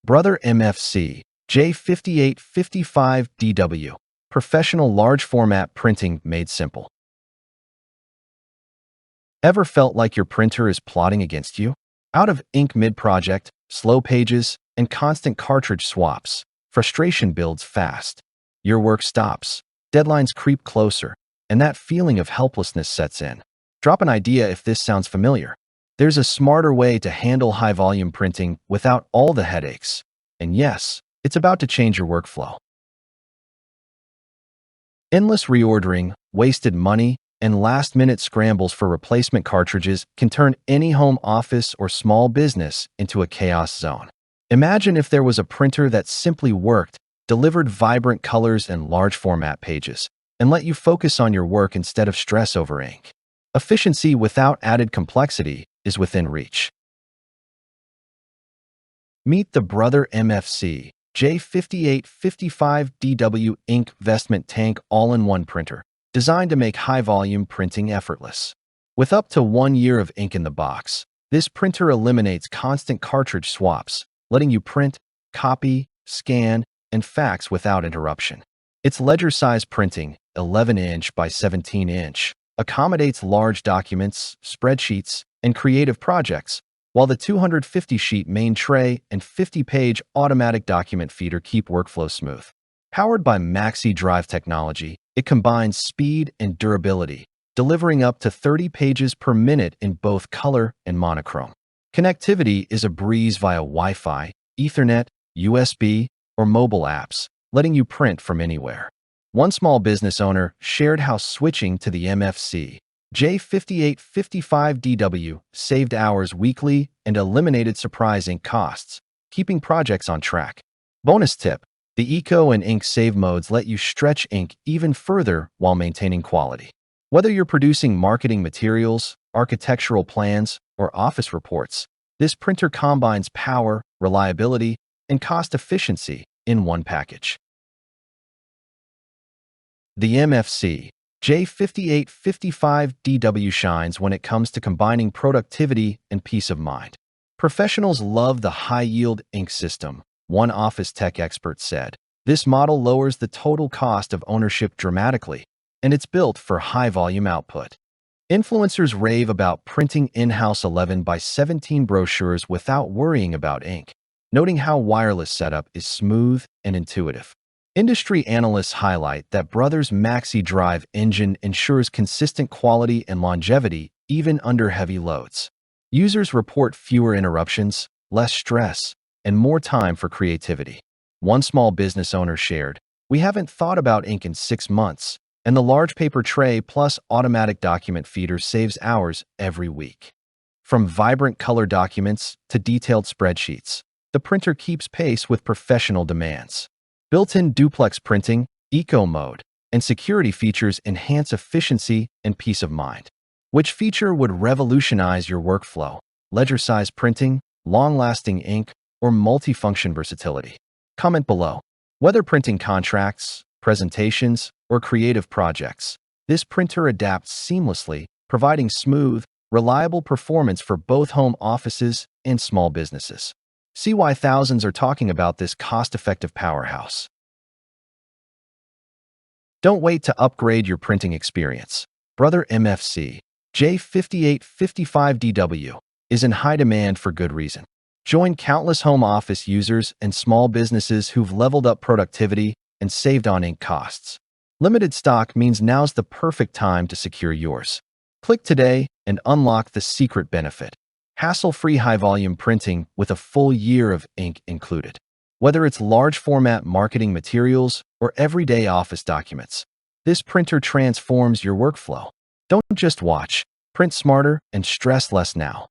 Brother MFC-J5855DW. Professional large format printing made simple. Ever felt like your printer is plotting against you? Out of ink mid-project, slow pages, and constant cartridge swaps, frustration builds fast. Your work stops, deadlines creep closer, and that feeling of helplessness sets in. Drop an idea if this sounds familiar. There's a smarter way to handle high-volume printing without all the headaches. And yes, it's about to change your workflow. Endless reordering, wasted money, and last-minute scrambles for replacement cartridges can turn any home office or small business into a chaos zone. Imagine if there was a printer that simply worked, delivered vibrant colors and large format pages, and let you focus on your work instead of stress over ink. Efficiency without added complexity is within reach. Meet the Brother MFC-J5855DW INKvestment Tank all-in-one printer, designed to make high-volume printing effortless. With up to 1 year of ink in the box, this printer eliminates constant cartridge swaps, letting you print, copy, scan, and fax without interruption. Its ledger-size printing, 11-inch by 17-inch, accommodates large documents, spreadsheets, and creative projects, while the 250-sheet main tray and 50-page automatic document feeder keep workflow smooth. Powered by MAXIDRIVE technology, it combines speed and durability, delivering up to 30 pages per minute in both color and monochrome. Connectivity is a breeze via Wi-Fi, Ethernet, USB, or mobile apps, letting you print from anywhere. One small business owner shared how switching to the MFC-J5855DW saved hours weekly and eliminated surprising costs, keeping projects on track. Bonus tip: the Eco and Ink Save modes let you stretch ink even further while maintaining quality. Whether you're producing marketing materials, architectural plans, or office reports, this printer combines power, reliability, and cost efficiency in one package. The MFC-J5855DW shines when it comes to combining productivity and peace of mind. Professionals love the high-yield ink system, one office tech expert said. This model lowers the total cost of ownership dramatically, and it's built for high-volume output. Influencers rave about printing in-house 11 by 17 brochures without worrying about ink, noting how wireless setup is smooth and intuitive. Industry analysts highlight that Brother's MAXIDRIVE engine ensures consistent quality and longevity even under heavy loads. Users report fewer interruptions, less stress, and more time for creativity. One small business owner shared, "We haven't thought about ink in 6 months, and the large paper tray plus automatic document feeder saves hours every week." From vibrant color documents to detailed spreadsheets, the printer keeps pace with professional demands. Built-in duplex printing, eco mode, and security features enhance efficiency and peace of mind. Which feature would revolutionize your workflow? Ledger-size printing, long-lasting ink, or multifunction versatility? Comment below. Whether printing contracts, presentations, or creative projects, this printer adapts seamlessly, providing smooth, reliable performance for both home offices and small businesses. See why thousands are talking about this cost-effective powerhouse. Don't wait to upgrade your printing experience. Brother MFC-J5855DW is in high demand for good reason. Join countless home office users and small businesses who've leveled up productivity and saved on ink costs. Limited stock means now's the perfect time to secure yours. Click today and unlock the secret benefit: hassle-free high-volume printing with a full year of ink included. Whether it's large-format marketing materials or everyday office documents, this printer transforms your workflow. Don't just watch, print smarter and stress less now.